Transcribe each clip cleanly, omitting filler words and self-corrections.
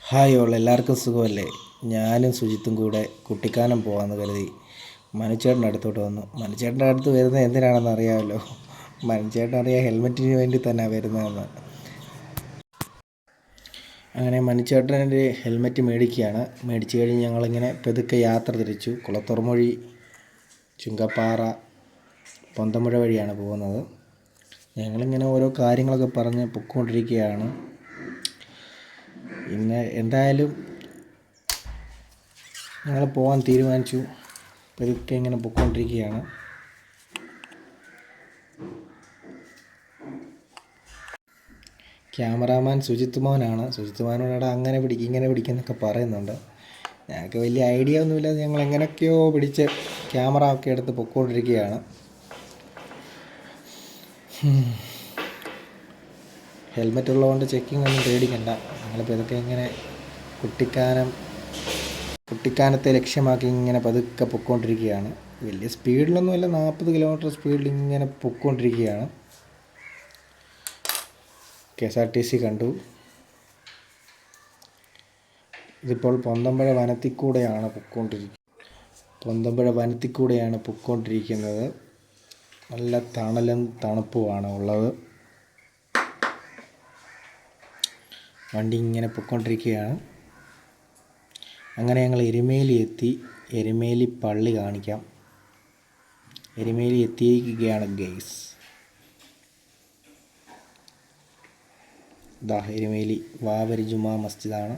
Hi all എല്ലാവർക്കും സുഖമല്ലേ? ഞാനും സുജിത്തും കൂടെ കുട്ടിക്കാനം പോകാമെന്ന് കരുതി മനുച്ചേട്ടൻ്റെ അടുത്തോട്ട് വന്നു. മനുച്ചേട്ടൻ്റെ അടുത്ത് വരുന്നത് എന്തിനാണെന്ന് അറിയാമല്ലോ. മനുച്ചേട്ടൻ അറിയാം ഹെൽമെറ്റിന് വേണ്ടി തന്നെ വരുന്നതെന്ന്. അങ്ങനെ മനുച്ചേട്ടൻ്റെ ഹെൽമെറ്റ് മേടിക്കുകയാണ്. മേടിച്ച് കഴിഞ്ഞ് ഞങ്ങളിങ്ങനെ പെതുക്കെ യാത്ര തിരിച്ചു. കുളത്തുറമൊഴി, ചുങ്കപ്പാറ, പൊന്തമ്പുഴ വഴിയാണ് പോകുന്നത്. ഞങ്ങളിങ്ങനെ ഓരോ കാര്യങ്ങളൊക്കെ പറഞ്ഞ് പൊയ്ക്കൊണ്ടിരിക്കുകയാണ്. പിന്നെ എന്തായാലും ഞങ്ങൾ പോകാൻ തീരുമാനിച്ചു. പതുക്കെ ഇങ്ങനെ പൊയ്ക്കൊണ്ടിരിക്കുകയാണ്. ക്യാമറാമാൻ സുജിത്ത് മോനാണ്. സുജിത്ത് മോനോട് അങ്ങനെ പിടിക്കും ഇങ്ങനെ പിടിക്കുന്നൊക്കെ പറയുന്നുണ്ട്. ഞങ്ങൾക്ക് വലിയ ഐഡിയ ഒന്നുമില്ല. ഞങ്ങൾ എങ്ങനെയൊക്കെയോ പിടിച്ച് ക്യാമറ ഒക്കെ എടുത്ത് പൊയ്ക്കൊണ്ടിരിക്കുകയാണ്. ഹെൽമെറ്റ് ഉള്ളതുകൊണ്ട് ചെക്കിംഗ് ഒന്നും പേടിക്കണ്ട. ഞങ്ങളിപ്പോൾ ഇതൊക്കെ ഇങ്ങനെ കുട്ടിക്കാനത്തെ ലക്ഷ്യമാക്കി ഇങ്ങനെ പതുക്കെ പൊയ്ക്കൊണ്ടിരിക്കുകയാണ്. വലിയ സ്പീഡിലൊന്നുമല്ല, 40 കിലോമീറ്റർ സ്പീഡിൽ ഇങ്ങനെ പൊയ്ക്കൊണ്ടിരിക്കുകയാണ്. KSRTC കണ്ടു. ഇതിപ്പോൾ പൊന്തമ്പുഴ വനത്തിൽ കൂടെയാണ് പൊയ്ക്കൊണ്ടിരിക്കുന്നത്. നല്ല തണലും തണുപ്പുമാണ് ഉള്ളത്. വണ്ടി ഇങ്ങനെ പൊയ്ക്കൊണ്ടിരിക്കുകയാണ്. അങ്ങനെ ഞങ്ങൾ എരുമേലി എത്തി. എരുമേലി പള്ളി കാണിക്കാം. എരുമേലി എത്തിയിരിക്കുകയാണ് ഗൈസ്. എരുമേലി വാവരി ജുമാ മസ്ജിദാണ്.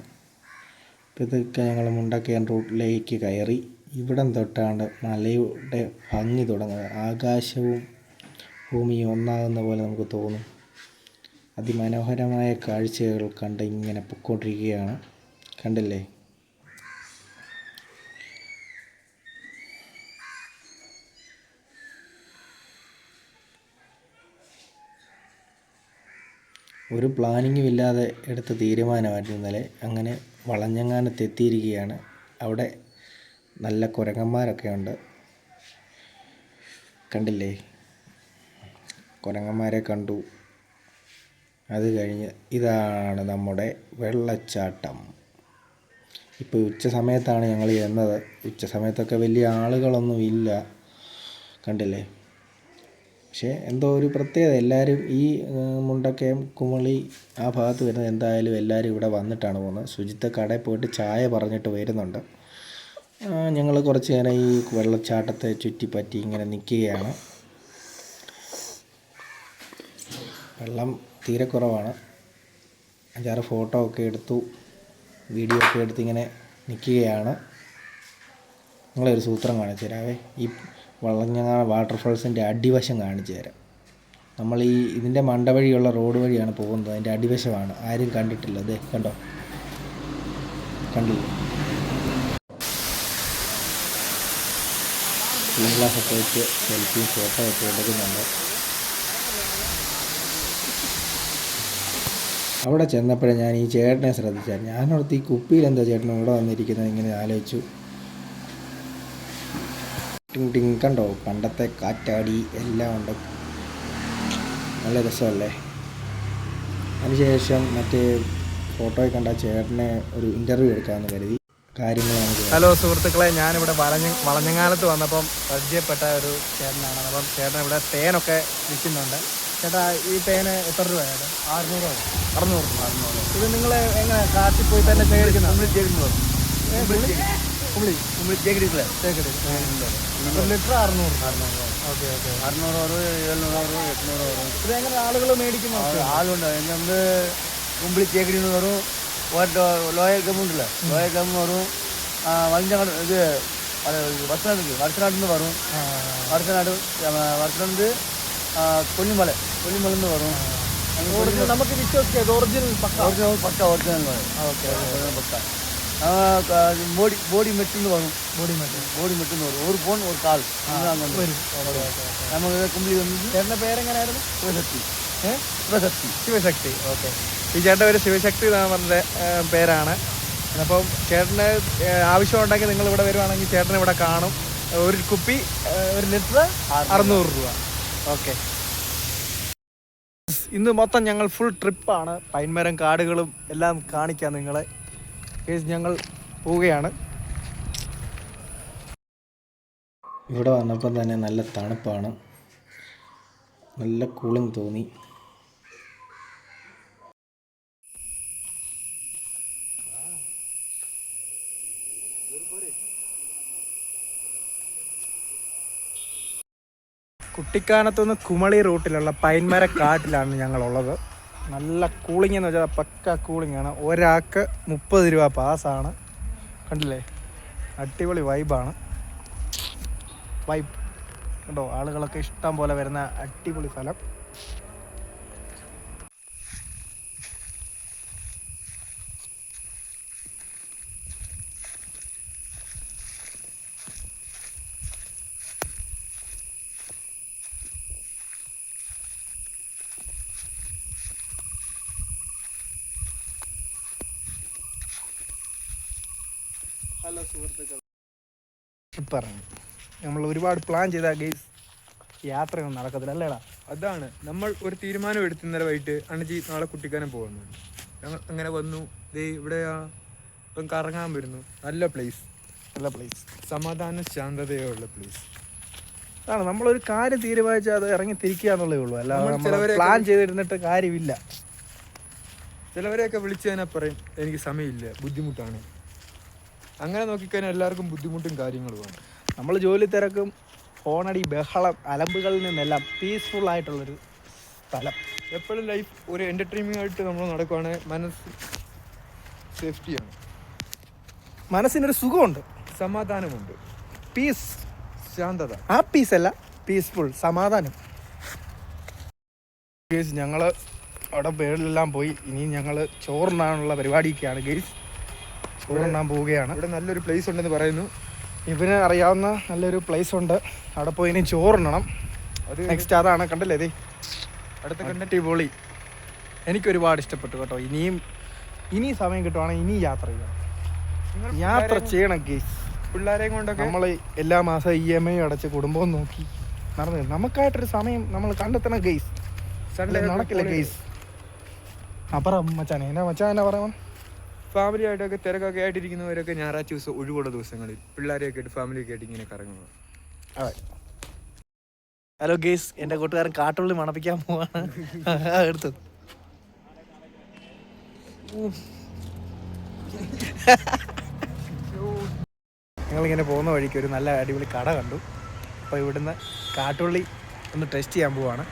ഇപ്പോൾ ഇതൊക്കെ ഞങ്ങൾ മുണ്ടക്കയം റൂട്ടിലേക്ക് കയറി. ഇവിടം തൊട്ടാണ് മലയുടെ ഭംഗി തുടങ്ങുന്നത്. ആകാശവും ഭൂമിയും ഒന്നാകുന്ന പോലെ നമുക്ക് തോന്നും. അതിമനോഹരമായ കാഴ്ചകൾ കണ്ട് ഇങ്ങനെ പൊയ്ക്കൊണ്ടിരിക്കുകയാണ്. കണ്ടില്ലേ? ഒരു പ്ലാനിങ്ങും ഇല്ലാതെ എടുത്ത തീരുമാനമായിരുന്നു ഇന്നലെ. അങ്ങനെ വളഞ്ഞങ്ങാനത്ത് എത്തിയിരിക്കുകയാണ്. അവിടെ നല്ല കുരങ്ങന്മാരൊക്കെ ഉണ്ട്. കണ്ടില്ലേ? കുരങ്ങന്മാരെ കണ്ടു. അത് കഴിഞ്ഞ് ഇതാണ് നമ്മുടെ വെള്ളച്ചാട്ടം. ഇപ്പോൾ ഉച്ച സമയത്താണ് ഞങ്ങൾ ചെന്നത്. ഉച്ച സമയത്തൊക്കെ വലിയ ആളുകളൊന്നും ഇല്ല. കണ്ടില്ലേ? പക്ഷേ എന്തോ ഒരു പ്രത്യേകത. എല്ലാവരും ഈ മുണ്ടക്കയം കുമളി ആ ഭാഗത്ത് വരുന്നത് എന്തായാലും എല്ലാവരും ഇവിടെ വന്നിട്ടാണ് പോകുന്നത്. സുജിത്ത് കടയിൽ പോയിട്ട് ചായ പറഞ്ഞിട്ട് വരുന്നുണ്ട്. ഞങ്ങൾ കുറച്ച് നേരം ഈ വെള്ളച്ചാട്ടത്തെ ചുറ്റിപ്പറ്റി ഇങ്ങനെ നിൽക്കുകയാണ്. വെള്ളം തീരെ കുറവാണ്. 5-6 ഫോട്ടോ ഒക്കെ എടുത്തു, വീഡിയോ ഒക്കെ എടുത്ത് ഇങ്ങനെ നിൽക്കുകയാണ്. നിങ്ങളൊരു സൂത്രം കാണിച്ചു തരാവേ. ഈ വളഞ്ഞങ്ങാന വാട്ടർഫാൾസിൻ്റെ അടിവശം കാണിച്ചു തരാം. നമ്മൾ ഇതിൻ്റെ മണ്ട വഴിയുള്ള റോഡ് വഴിയാണ് പോകുന്നത്. അതിൻ്റെ അടിവശമാണ്. ആരും കണ്ടിട്ടില്ല. അതെ കണ്ടോ? കണ്ടില്ല? ഗ്ലാസൊക്കെ വെച്ച് സെൽഫിയും ഫോട്ടോ ഒക്കെ എടുക്കുന്നുണ്ട്. അവിടെ ചെന്നപ്പോഴേ ഞാൻ ഈ ചേട്ടനെ ശ്രദ്ധിച്ചായിരുന്നു. ഞാനോടത്ത് ഈ കുപ്പിയിൽ എന്താ ചേട്ടൻ ഇവിടെ വന്നിരിക്കുന്നത് ഇങ്ങനെ ആലോചിച്ചു. ടിങ് കണ്ടോ? പണ്ടത്തെ കാറ്റാടി എല്ലാം ഉണ്ട്. നല്ല രസമല്ലേ? അതിനുശേഷം മറ്റേ ഫോട്ടോയിൽ കണ്ട ചേട്ടനെ ഒരു ഇൻ്റർവ്യൂ എടുക്കാമെന്ന് കരുതി. കാര്യങ്ങളാണ്. ഹലോ സുഹൃത്തുക്കളെ, ഞാനിവിടെ വളഞ്ഞങ്ങാലത്ത് വന്നപ്പം പരിചയപ്പെട്ട ഒരു ചേട്ടനാണ്. അപ്പം ചേട്ടൻ ഇവിടെ തേനൊക്കെ വിൽക്കുന്നുണ്ട്. ചേട്ടാ, ഈ തേന് എത്ര രൂപയാണ്? 600 ഇത് നിങ്ങൾ എങ്ങനെ കാട്ടിൽ പോയി തന്നെ ശേഖരിക്കുന്നത്? ലിറ്റർ 600. ഓക്കെ. 600 வரும், 700 வரும், 800 வரும். ഇത് എങ്ങനെ ആളുകൾ മേടിക്കുന്നു? ஆளுண்டு இங்கே வந்து கும்பலி சேக்கடின்னு வரும். லோயர் கம்முண்டில் லோயர் கம் வரும். வலிஞ்சங்காடு இது வருஷநாடுன்னு வரும். வருஷநாடு கொல்லிமலைந்து வரும். നമുക്ക് വിശ്വസിക്കാം ഒറിജിനൽ பக்கா ஒரிஜினல் ഓക്കെ பக்கா. போடி மெட்டுன்னு வரும். போடி மெட்டுன்னு வரும். ஒரு போன் ஒரு கால் அங்கே വരും. നമുക്ക് കുമ്പളി വന്നത്. ചേട്ടൻ്റെ പേരെങ്ങനെയായിരുന്നു? ശിവശക്തി. ഓക്കെ. ഈ ചേട്ടൻ്റെ പേര് ശിവശക്തി എന്നാണ് പറഞ്ഞ പേരാണ്. അപ്പം ചേട്ടന് ആവശ്യമുണ്ടെങ്കിൽ നിങ്ങൾ ഇവിടെ വരുവാണെങ്കിൽ ചേട്ടൻ ഇവിടെ കാണും. ഒരു കുപ്പി 1 ലിറ്റർ 600 രൂപ. ഓക്കെ. ഇന്ന് മൊത്തം ഞങ്ങൾ ഫുൾ ട്രിപ്പാണ്. പൈൻമരം കാടുകളും എല്ലാം കാണിക്കാം നിങ്ങളെ. ഗൈസ് ഞങ്ങൾ പോവുകയാണ്. ഇവിടെ വന്നപ്പം തന്നെ നല്ല തണുപ്പാണ്, നല്ല കൂളിംഗ് തോന്നി. കുട്ടിക്കാനത്തുനിന്ന് കുമളി റൂട്ടിലുള്ള പൈൻമര കാട്ടിലാണ് ഞങ്ങളുള്ളത്. നല്ല കൂളിംഗ് എന്ന് വെച്ചാൽ പക്ക കൂളിംഗ് ആണ്. ഒരാൾക്ക് 30 രൂപ പാസ്സാണ്. കണ്ടില്ലേ, അടിപൊളി വൈബാണ്. വൈബ് കണ്ടോ, ആളുകളൊക്കെ ഇഷ്ടം പോലെ വരുന്ന അടിപൊളി സ്ഥലം. ഹലോ സുഹൃത്തുക്കൾ, ട്രിപ്പിറങ്ങി നമ്മൾ ഒരുപാട് പ്ലാൻ ചെയ്ത ഗെയ്സ് യാത്രയൊന്നും നടക്കത്തില്ല അല്ലേടാ. അതാണ് നമ്മൾ ഒരു തീരുമാനം എടുത്ത് ഇന്നലെ വൈകിട്ട് അണജി നാളെ കുട്ടിക്കാനം പോകുന്നു. ഞങ്ങൾ അങ്ങനെ വന്നു. ഇവിടെ ഇപ്പം കറങ്ങാൻ വരുന്നു. നല്ല പ്ലേസ്, സമാധാന ശാന്തതയുള്ള പ്ലേസ്. അതാണ് നമ്മളൊരു കാര്യം തീരുമാനിച്ചാൽ അത് ഇറങ്ങി തിരിക്കുക എന്നുള്ളതേ ഉള്ളൂ. അല്ലാതെ പ്ലാൻ ചെയ്തിരുന്നിട്ട് കാര്യമില്ല. ചിലവരെയൊക്കെ വിളിച്ചു കഴിഞ്ഞാൽ പറയും എനിക്ക് സമയമില്ല, ബുദ്ധിമുട്ടാണ്. അങ്ങനെ നോക്കിക്കഴിഞ്ഞാൽ എല്ലാവർക്കും ബുദ്ധിമുട്ടും കാര്യങ്ങളുമാണ്. നമ്മൾ ജോലി തിരക്കും ഫോണടി ബഹളം അലമ്പുകളിൽ നിന്നെല്ലാം പീസ്ഫുൾ ആയിട്ടുള്ളൊരു സ്ഥലം. എപ്പോഴും ലൈഫ് ഒരു എൻ്റർടൈനിങ് ആയിട്ട് നമ്മൾ നടക്കുവാണെങ്കിൽ മനസ്സ് സേഫ്റ്റിയാണ്, മനസ്സിനൊരു സുഖമുണ്ട്, സമാധാനമുണ്ട്, പീസ്, ശാന്തത. ആ പീസ് അല്ല, പീസ്ഫുൾ, സമാധാനം. ഗെയ്സ് ഞങ്ങൾ അവിടെ പേരിലെല്ലാം പോയി. ഇനി ഞങ്ങൾ ചോറുണ്ണാനുള്ള പരിപാടിയൊക്കെയാണ് ഗെയ്സ്. ചോറുണ്ണാൻ പോവുകയാണ്. ഇവിടെ നല്ലൊരു പ്ലേസ് ഉണ്ടെന്ന് പറയുന്നു. ഇവന് അറിയാവുന്ന നല്ലൊരു പ്ലേസ് ഉണ്ട്, അവിടെ പോയി ഇനി ചോറുണ്ണണം. അത് നെക്സ്റ്റ് അതാണ്, കണ്ടല്ലേ ദേ അടുത്ത അടിപൊളി. എനിക്കൊരുപാട് ഇഷ്ടപ്പെട്ടു കേട്ടോ. ഇനി സമയം കിട്ടുവാണെങ്കിൽ ഇനി യാത്ര ചെയ്യണം, യാത്ര ചെയ്യണം ഗെയ്സ്. പിള്ളേരെയും കൊണ്ടൊക്കെ നമ്മൾ എല്ലാ മാസവും EMI അടച്ച് കുടുംബവും നോക്കി നടന്നു. നമുക്കായിട്ടൊരു സമയം നമ്മൾ കണ്ടെത്തണം ഗെയ്സ്. സൺഡേ നടക്കില്ല ഗെയ്സ്. അപ്പുറം മച്ചാനെ എന്നാ മച്ചാൻ എന്നാ പറയാൻ, ഫാമിലി ആയിട്ടൊക്കെ തിരക്കൊക്കെ ആയിട്ടിരിക്കുന്നവരൊക്കെ ഞായറാഴ്ച ദിവസം ഒഴിവുള്ള ദിവസങ്ങളിൽ പിള്ളേരെയൊക്കെ ആയിട്ട് ഫാമിലിയൊക്കെ ആയിട്ട് ഇങ്ങനെ കറങ്ങുന്നത്. അതെ. ഹലോ ഗെയ്സ്, എൻ്റെ കൂട്ടുകാരൻ കാട്ടുള്ളി മണപ്പിക്കാൻ പോവാണ്. എടുത്തത് ഞങ്ങളിങ്ങനെ പോകുന്ന വഴിക്ക് ഒരു നല്ല അടിപൊളി കട കണ്ടു. അപ്പോൾ ഇവിടുന്ന് കാട്ടുള്ളി ഒന്ന് ടെസ്റ്റ് ചെയ്യാൻ പോവാണ്.